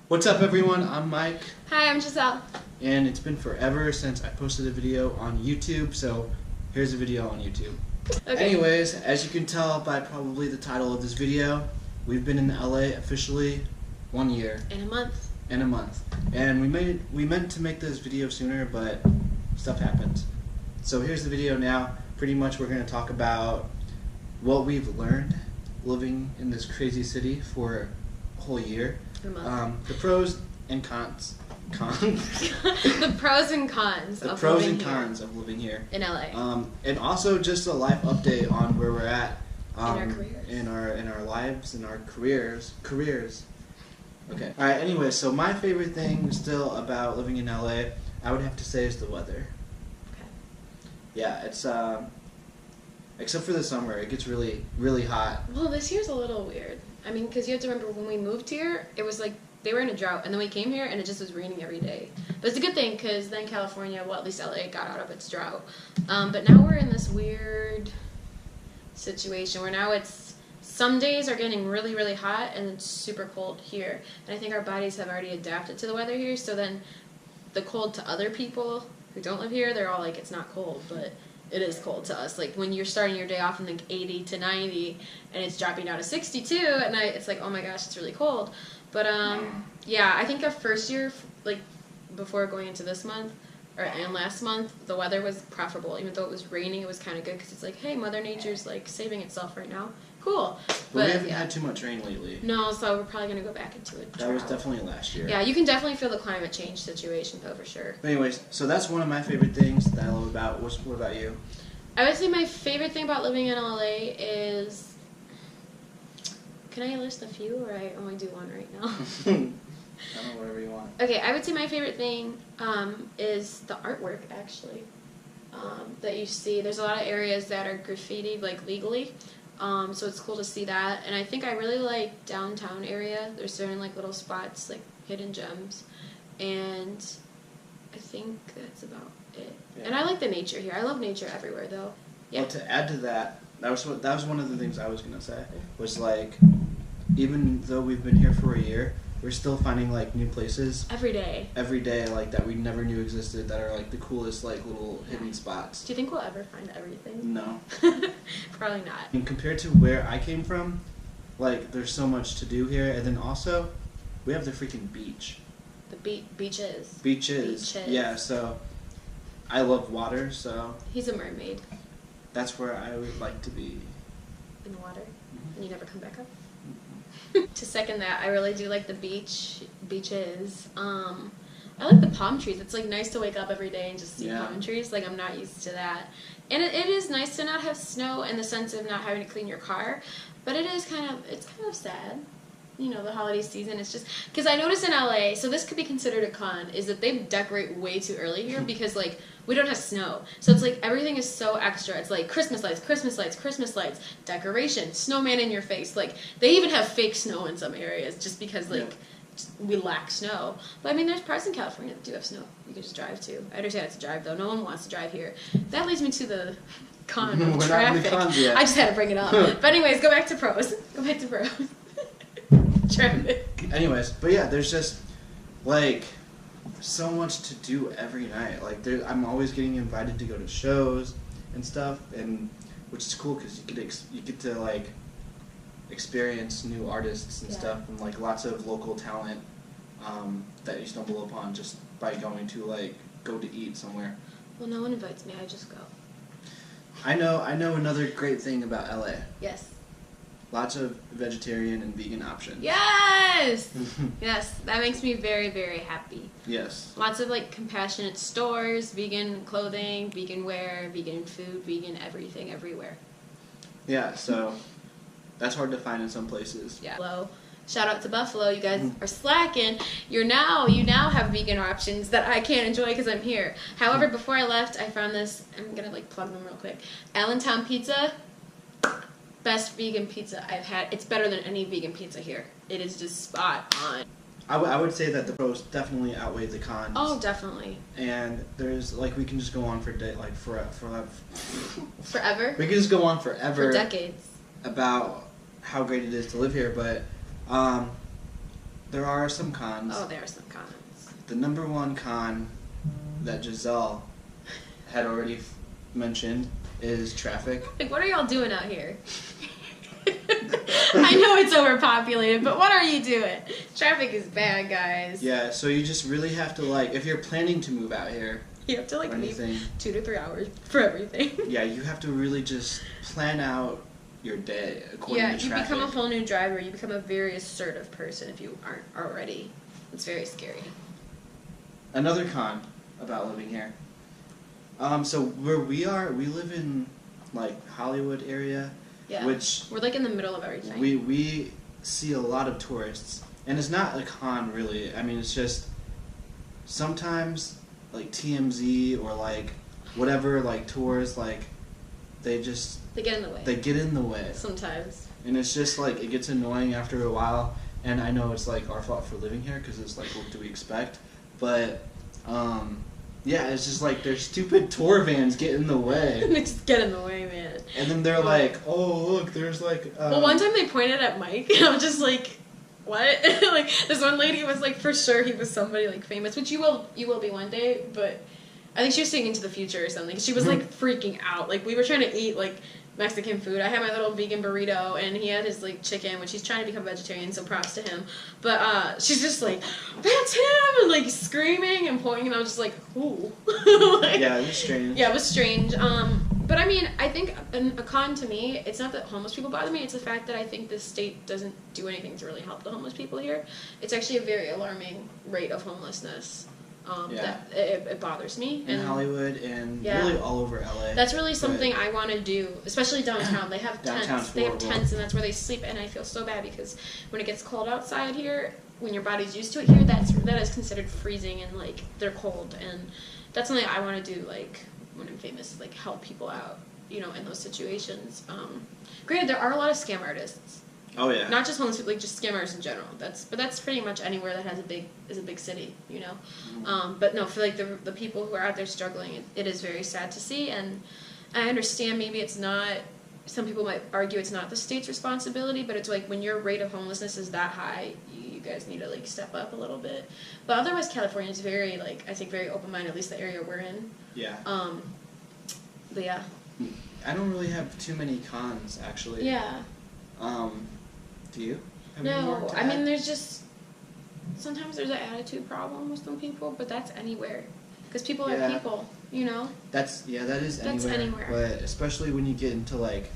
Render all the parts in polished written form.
What's up, everyone? I'm Mike. Hi, I'm Giselle. And it's been forever since I posted a video on YouTube, so here's a video on YouTube. Okay. Anyways, as you can tell by probably the title of this video, we've been in LA officially 1 year. In a month. In a month. And we meant to make this video sooner, but stuff happened. So here's the video now. Pretty much we're going to talk about what we've learned living in this crazy city for a whole year. The pros and cons. The pros and cons. The pros and cons of living here in LA. And also just a life update on where we're at in our careers, in our lives, in our careers. Okay. All right. Anyway, so my favorite thing still about living in LA, I would have to say, is the weather. Okay. Yeah, it's except for the summer, it gets really, really hot. Well, this year's a little weird. I mean, because you have to remember when we moved here, it was like they were in a drought, and then we came here and it just was raining every day. But it's a good thing because then California, well, at least LA, got out of its drought. But now we're in this weird situation where now it's some days are getting really, really hot and it's super cold here. And I think our bodies have already adapted to the weather here. So then the cold to other people who don't live here, they're all like, it's not cold, but it is cold to us. Like when you're starting your day off in like 80 to 90 and it's dropping down to 62 at night, it's like, oh my gosh, it's really cold. But yeah, I think our first year, like before going into this month and last month, the weather was preferable. Even though it was raining, it was kind of good because it's like, hey, Mother Nature's like saving itself right now. Cool. But we haven't had too much rain lately. No, so we're probably going to go back into it. That was definitely last year. Yeah, you can definitely feel the climate change situation, though, for sure. But anyways, so that's one of my favorite things that I love about. What about you? I would say my favorite thing about living in LA is... Can I list a few, or I only do one right now? I don't know, whatever you want. Okay, I would say my favorite thing is the artwork, actually, that you see. There's a lot of areas that are graffitied, like, legally. So it's cool to see that, and I think I really like downtown area. There's certain like little spots, like hidden gems, and I think that's about it. Yeah. And I like the nature here. I love nature everywhere, though. Yeah. Well, to add to that, that was one of the things I was gonna say. Was like, even though we've been here for a year, we're still finding like new places every day. Every day, like that we never knew existed. That are like the coolest, like little hidden spots. Do you think we'll ever find everything? No. Probably not. And compared to where I came from, like there's so much to do here, and then also we have the freaking beach. The beaches. Beaches. Yeah. So I love water. So he's a mermaid. That's where I would like to be. In the water, and you never come back up. To second that, I really do like the beaches. I like the palm trees. It's like nice to wake up every day and just see palm trees. Like I'm not used to that. And it is nice to not have snow in the sense of not having to clean your car, but it's kind of sad. You know, the holiday season, it's just, because I notice in LA, so this could be considered a con, is that they decorate way too early here because, like, we don't have snow. So it's like everything is so extra. It's like Christmas lights, Christmas lights, Christmas lights, decoration, snowman in your face. Like, they even have fake snow in some areas just because, like, we lack snow. But, I mean, there's parts in California that do have snow. You can just drive to. I understand it's a drive, though. No one wants to drive here. That leads me to the con of We're traffic. not in the cons yet. I just had to bring it up. But anyways, go back to pros. Go back to pros. Traffic. Anyways, but yeah, there's just like so much to do every night. Like I'm always getting invited to go to shows and stuff, and which is cool because you get to like experience new artists and stuff, and like lots of local talent that you stumble upon just by going to like go to eat somewhere. Well, no one invites me. I just go. I know another great thing about LA. Yes. Lots of vegetarian and vegan options. Yes! Yes, that makes me very, very happy. Yes. Lots of, like, compassionate stores, vegan clothing, vegan wear, vegan food, vegan everything, everywhere. Yeah, so that's hard to find in some places. Yeah. Hello. Shout out to Buffalo. You guys are slacking. You now have vegan options that I can't enjoy because I'm here. However, before I left, I found this. I'm going to, like, plug them real quick. Allentown Pizza. Best vegan pizza I've had. It's better than any vegan pizza here. It is just spot on. I would say that the pros definitely outweigh the cons. Oh, definitely. And there's like we can just go on for forever. We can just go on forever for decades about how great it is to live here. But there are some cons. Oh, there are some cons. The number one con that Giselle had already mentioned is traffic. Like, what are y'all doing out here? I know it's overpopulated, but what are you doing? Traffic is bad, guys. Yeah, so you just really have to, like, if you're planning to move out here, you have to, like, leave anything, 2 to 3 hours for everything. Yeah, you have to really just plan out your day according to traffic. Yeah, you become a whole new driver. You become a very assertive person if you aren't already. It's very scary. Another con about living here. So where we are, we live in, like, Hollywood area. Yeah. Which we're like in the middle of everything. We see a lot of tourists, and it's not a con really. I mean, it's just sometimes like TMZ or like whatever like tours, like they get in the way. They get in the way sometimes, and it's just like it gets annoying after a while. And I know it's like our fault for living here because it's like what do we expect, but yeah, it's just like their stupid tour vans get in the way. They just get in the way, man. And then they're like, oh, look, there's like... well, one time they pointed at Mike, and I was just like, what? Like, this one lady was like, for sure he was somebody, like, famous, which you will be one day, but I think she was seeing into the future or something. She was, like, freaking out. Like, we were trying to eat, like, Mexican food. I had my little vegan burrito, and he had his, like, chicken, which he's trying to become vegetarian, so props to him. But, she's just like, that's him! And, like, screaming and pointing, and I was just like, ooh. Like, yeah, it was strange. Yeah, it was strange. But, I mean, I think a con to me, it's not that homeless people bother me, it's the fact that I think this state doesn't do anything to really help the homeless people here. It's actually a very alarming rate of homelessness. That it bothers me. In Hollywood and really all over LA. That's really something I want to do, especially downtown. They have tents. They have tents, and that's where they sleep. And I feel so bad because when it gets cold outside here, when your body's used to it here, that is considered freezing and like they're cold. And that's something I want to do. Like when I'm famous, like help people out, in those situations. Granted, there are a lot of scam artists. Oh yeah. Not just homeless people, like just scammers in general. That's pretty much anywhere that has a big city, Mm-hmm. But no, for like the people who are out there struggling, it is very sad to see, and I understand maybe it's not. Some people might argue it's not the state's responsibility, but it's like when your rate of homelessness is that high, you guys need to like step up a little bit. But otherwise, California is very like I think very open-minded, at least the area we're in. Yeah. But yeah. I don't really have too many cons actually. Yeah. Do you? No, I mean, there's just, sometimes there's an attitude problem with some people, but that's anywhere. Because people are people, that is anywhere. But especially when you get into, like,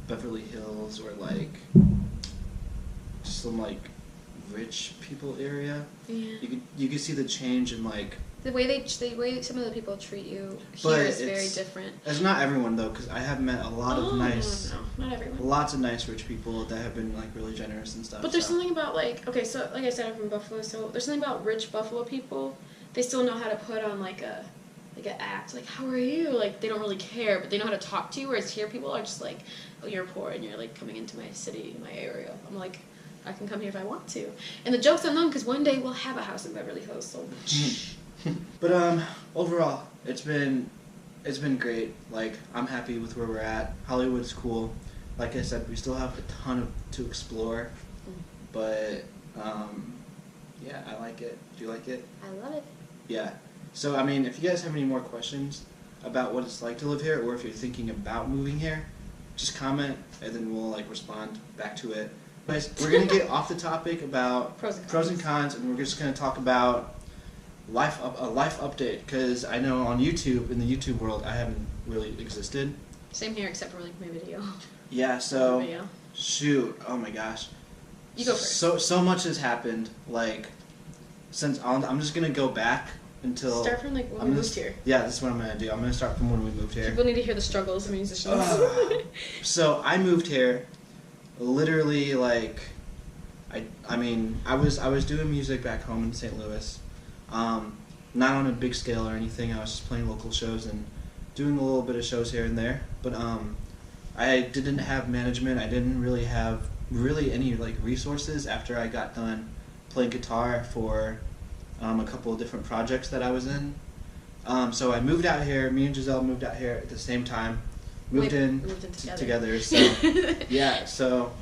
Beverly Hills or, like, some, like, rich people area. Yeah. You can see the change in, like... The way some of the people treat you here is very different. It's not everyone though, because I have met a lot of nice, no, not everyone. Lots of nice rich people that have been like really generous and stuff. But there's something about like so like I said, I'm from Buffalo, so there's something about rich Buffalo people. They still know how to put on like an act, like how are you? Like they don't really care, but they know how to talk to you. Whereas here, people are just like, oh, you're poor and you're like coming into my city, my area. I'm like, I can come here if I want to. And the joke's on them because one day we'll have a house in Beverly Hills. So. But overall, it's been great. Like I'm happy with where we're at. Hollywood's cool. Like I said, we still have a ton to explore. But yeah, I like it. Do you like it? I love it. Yeah. So I mean, if you guys have any more questions about what it's like to live here, or if you're thinking about moving here, just comment and then we'll like respond back to it. Guys, we're gonna get off the topic about pros and cons, and we're just gonna talk about a life update, because I know on YouTube, in the YouTube world, I haven't really existed. Same here, except for like my video. Yeah, so shoot, oh my gosh. You go first. So much has happened, like, since I'm just gonna go back until... Start from like when we moved here. Yeah, that's what I'm gonna do. I'm gonna start from when we moved here. People need to hear the struggles of musicians. So I moved here, literally like, I mean, I was doing music back home in St. Louis. Not on a big scale or anything. I was just playing local shows and doing a little bit of shows here and there. But I didn't have management. I didn't really have any like resources after I got done playing guitar for a couple of different projects that I was in. So I moved out here. Me and Giselle moved out here at the same time. Moved in together. So yeah. So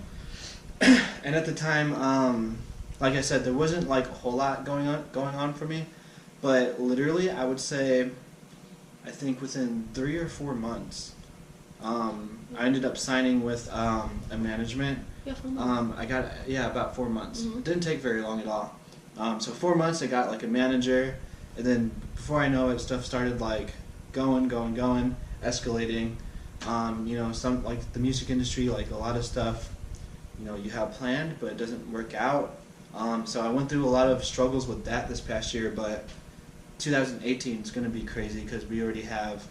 and at the time, like I said, there wasn't like a whole lot going on for me, but literally I would say, I think within 3 or 4 months, I ended up signing with a management. Yeah, 4 months. I got about 4 months. Mm-hmm. Didn't take very long at all. So 4 months I got like a manager, and then before I know it, stuff started like going, escalating. Some like the music industry, like a lot of stuff, you have planned, but it doesn't work out. So I went through a lot of struggles with that this past year, but 2018 is going to be crazy because we already have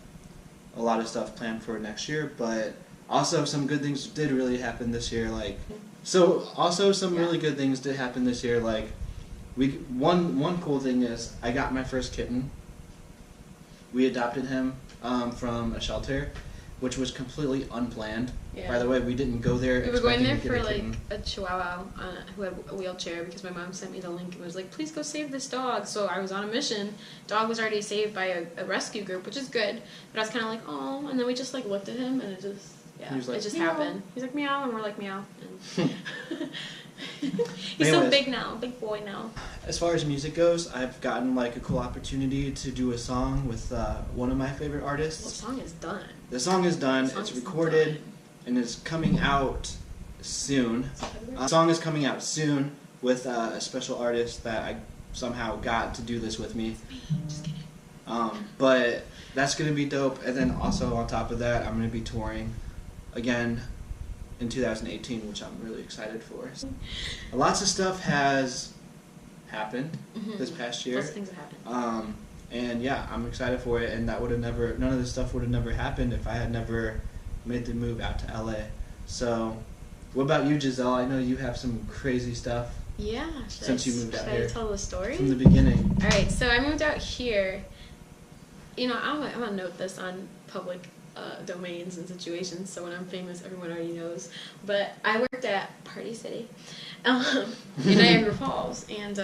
a lot of stuff planned for next year, but also some good things did really happen this year. Really good things did happen this year. Like, one cool thing is I got my first kitten. We adopted him from a shelter, which was completely unplanned. Yeah. By the way, we didn't go there. We were going there for like a chihuahua who had a wheelchair because my mom sent me the link and was like, please go save this dog. So I was on a mission. Dog was already saved by a rescue group, which is good. But I was kind of like, oh, and then we just like looked at him and it just meow. happened. He's like meow, and we're like meow. And he's so big now, big boy now. As far as music goes, I've gotten like a cool opportunity to do a song with one of my favorite artists. Well, the song is done. The song is done. It's recorded and it's coming out soon. The song is coming out soon with a special artist that I somehow got to do this with me. Just kidding. But that's going to be dope. And then also on top of that, I'm going to be touring again in 2018, which I'm really excited for. Lots of stuff has happened this past year. Lots of things have happened. And yeah, I'm excited for it. And none of this stuff would have never happened if I had never made the move out to LA. So, what about you, Giselle? I know you have some crazy stuff. Yeah. Since you moved out here. Should I tell the story? From the beginning. All right. So I moved out here. I'm gonna note this on public domains and situations, so when I'm famous, everyone already knows. But I worked at Party City in Niagara Falls, and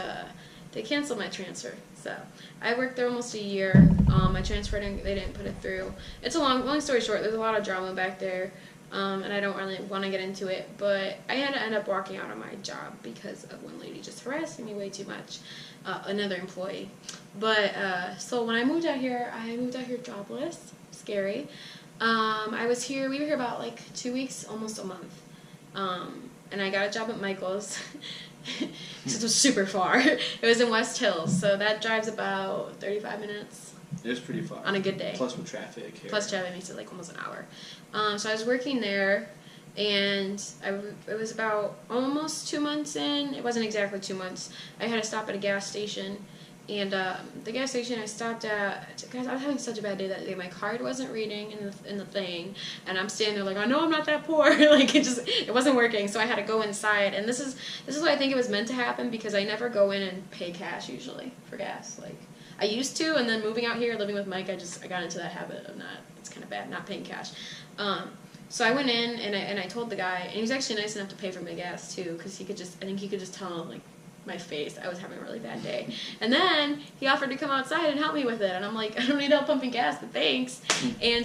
they canceled my transfer. So I worked there almost a year. My transfer, they didn't put it through. It's a long story short, there's a lot of drama back there, and I don't really want to get into it, but I had to end up walking out of my job because of one lady just harassing me way too much, another employee. But so when I moved out here jobless, scary. We were here about like 2 weeks, almost a month. And I got a job at Michael's. It was super far. It was in West Hills, so that drives about 35 minutes. It was pretty far. On a good day. Plus with traffic here. Plus traffic makes it like almost an hour. So I was working there, and it was about almost 2 months in. It wasn't exactly 2 months. I had to stop at a gas station. And the gas station I stopped at, guys, I was having such a bad day that day. My card wasn't reading in the thing, and I'm standing there like, I know I'm not that poor. Like it wasn't working, so I had to go inside. And this is what I think it was meant to happen, because I never go in and pay cash usually for gas. Like I used to, and then moving out here, living with Mike, I got into that habit of it's kind of bad, not paying cash. So I went in and I told the guy, and he was actually nice enough to pay for my gas too, because I think he could just tell like my face I was having a really bad day. And then he offered to come outside and help me with it, and I'm like, I don't need help pumping gas, but thanks. And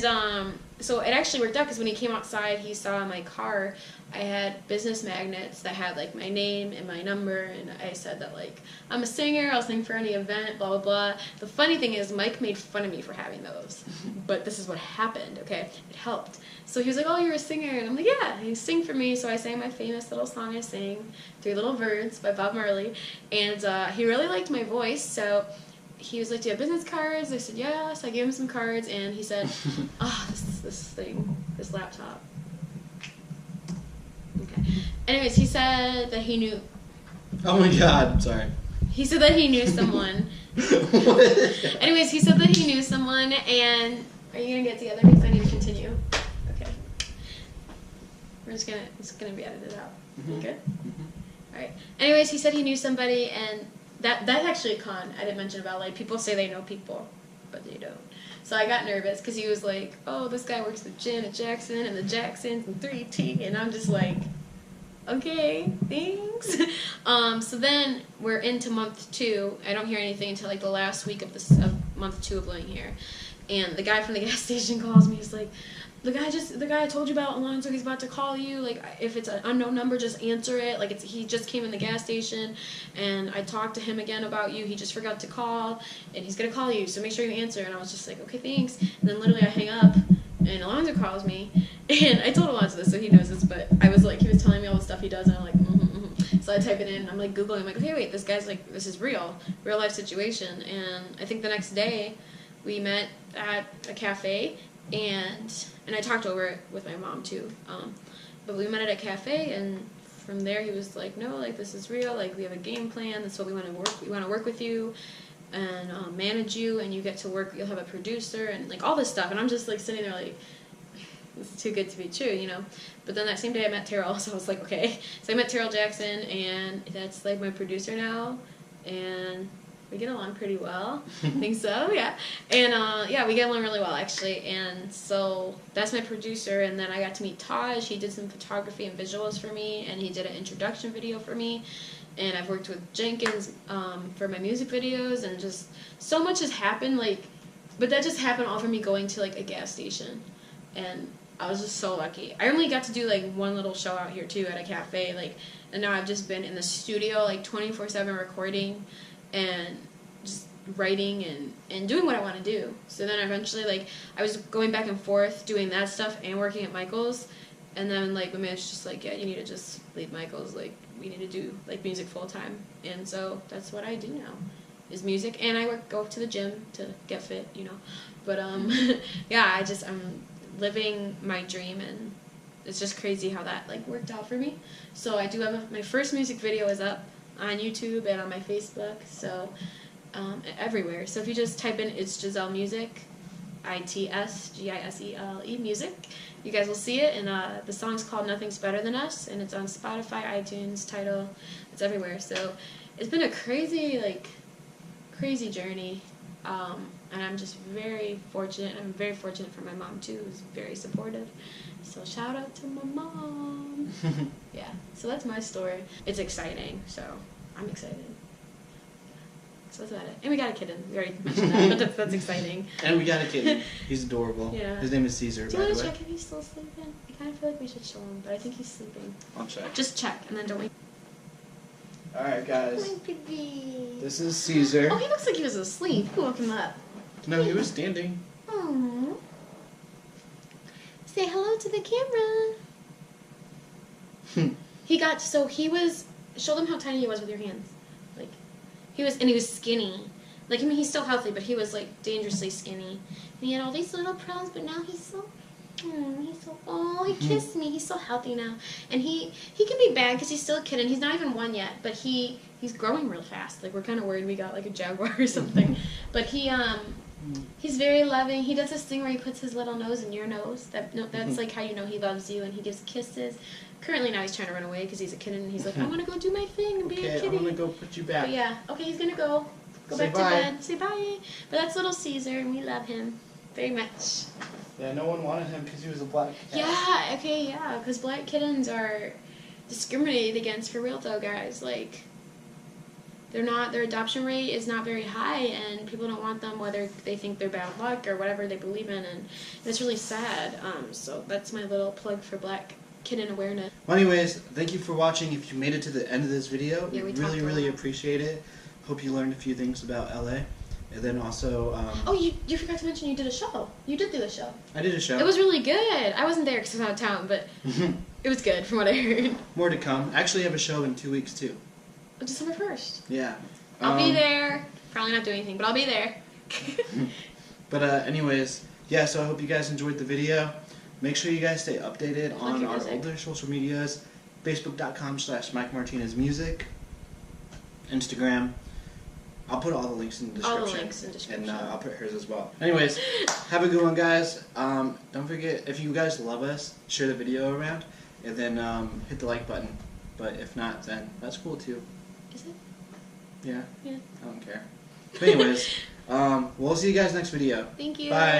so it actually worked out, because when he came outside, he saw my car. I had business magnets that had like my name and my number, and I said that like I'm a singer, I'll sing for any event, blah blah blah. The funny thing is Mike made fun of me for having those, but this is what happened. Okay, it helped. So he was like, oh, you're a singer, and I'm like, yeah. And he sang for me, so I sang my famous little song I sang, 3 Little Birds by Bob Marley, and he really liked my voice. So he was like, do you have business cards? I said, yeah. So I gave him some cards, and he said, this laptop. Okay. Anyways, he said that he knew. Oh my God! I'm sorry. He said that he knew someone. Anyways, he said that he knew someone, and are you gonna get together? Because I need to continue. Okay. It's gonna be edited out. Mm-hmm. Good. Mm-hmm. All right. Anyways, he said he knew somebody, and that's actually a con. I didn't mention about like people say they know people, but they don't. So I got nervous because he was like, oh, this guy works with Janet Jackson and the Jacksons and 3T, and I'm just like, okay, thanks. So then we're into month 2. I don't hear anything until like the last week of month 2 of living here. And the guy from the gas station calls me. He's like, the guy I told you about, Alonzo, he's about to call you. Like, if it's an unknown number, just answer it. Like, he just came in the gas station, and I talked to him again about you. He just forgot to call, and he's gonna call you, so make sure you answer. And I was just like, okay, thanks. And then literally I hang up, and Alonzo calls me, and I told Alonzo this, so he knows this, but I was like, he was telling me all the stuff he does, and I'm like, So I type it in, I'm like Googling, I'm like, okay, wait, this guy's like, this is real life situation. And I think the next day we met at a cafe, and I talked over it with my mom too. But we met at a cafe, and from there he was like, no, like, this is real, like, we have a game plan, that's what we want to work with you and manage you, and you get to work, you'll have a producer, and like all this stuff. And I'm just like sitting there like, it's too good to be true, you know. But then that same day I met Terrell, so I was like, okay. So I met Terrell Jackson, and that's like my producer now, and we get along pretty well. I think so, yeah. And yeah, we get along really well actually. And so that's my producer. And then I got to meet Taj. He did some photography and visuals for me, and he did an introduction video for me. And I've worked with Jenkins for my music videos, and just so much has happened. Like, but that just happened all from me going to like a gas station, and I was just so lucky. I only got to do like one little show out here too at a cafe, like, and now I've just been in the studio like 24/7 recording and just writing and doing what I want to do. So then eventually, like, I was going back and forth doing that stuff and working at Michael's, and then like my manager's just like, yeah, you need to just leave Michael's, like, we need to do like music full time. And so that's what I do now, is music, and I go to the gym to get fit, you know. But yeah, I'm living my dream, and it's just crazy how that like worked out for me. So I do have my first music video is up on YouTube and on my Facebook, so everywhere. So if you just type in It's Giselle Music, ITSGISELE Music, you guys will see it. And the song's called Nothing's Better Than Us, and it's on Spotify, iTunes, Tidal, it's everywhere. So it's been a crazy journey. And I'm just very fortunate. I'm very fortunate for my mom too, who's very supportive. So shout out to my mom. Yeah, so that's my story. It's exciting, so I'm excited. So that's about it. And we got a kitten. We already mentioned that, but that's exciting. And we got a kitten. He's adorable. Yeah. His name is Caesar, Do by you the want way. to check if he's still sleeping? I kind of feel like we should show him, but I think he's sleeping. I'll check. Just check, and then don't wake. Alright, guys. My baby. This is Caesar. Oh, he looks like he was asleep. Who woke him up? No, he was standing. Aww. Say hello to the camera. Show them how tiny he was with your hands. Like, he was skinny. Like, I mean, he's still healthy, but he was like dangerously skinny. And he had all these little problems, but now he's so, he kissed me. He's so healthy now. And he can be bad because he's still a kid, and he's not even one yet, but he's growing real fast. Like, we're kind of worried we got like a jaguar or something. But he's very loving. He does this thing where he puts his little nose in your nose. That's like how you know he loves you, and he gives kisses. Currently now he's trying to run away because he's a kid, and he's like, I want to go do my thing and be a kitty. Okay, I'm going to go put you back. But yeah, okay, he's going to go Say back bye. to bed. Say bye. But that's little Caesar, and we love him very much. Yeah, no one wanted him because he was a black cat. Yeah, okay, yeah, because black kittens are discriminated against for real though, guys. Like, their adoption rate is not very high, and people don't want them, whether they think they're bad luck or whatever they believe in, and it's really sad. So that's my little plug for black kitten awareness. Well, anyways, thank you for watching. If you made it to the end of this video, Yeah, we talked a really lot. appreciate it. Hope you learned a few things about LA. And then also... Oh, you forgot to mention you did a show. You did do a show. I did a show. It was really good. I wasn't there because I was out of town, but it was good from what I heard. More to come. I actually have a show in 2 weeks, too. December 1st. Yeah. I'll be there. Probably not doing anything, but I'll be there. But anyways, yeah, so I hope you guys enjoyed the video. Make sure you guys stay updated on your our music. older social medias. Facebook.com/Mike Martinez Music. Instagram. I'll put all the links in the description. All the links in the description. And I'll put hers as well. Anyways, have a good one, guys. Don't forget, if you guys love us, share the video around. And then hit the like button. But if not, then that's cool, too. Is it? Yeah? Yeah. I don't care. But anyways, we'll see you guys next video. Thank you. Bye.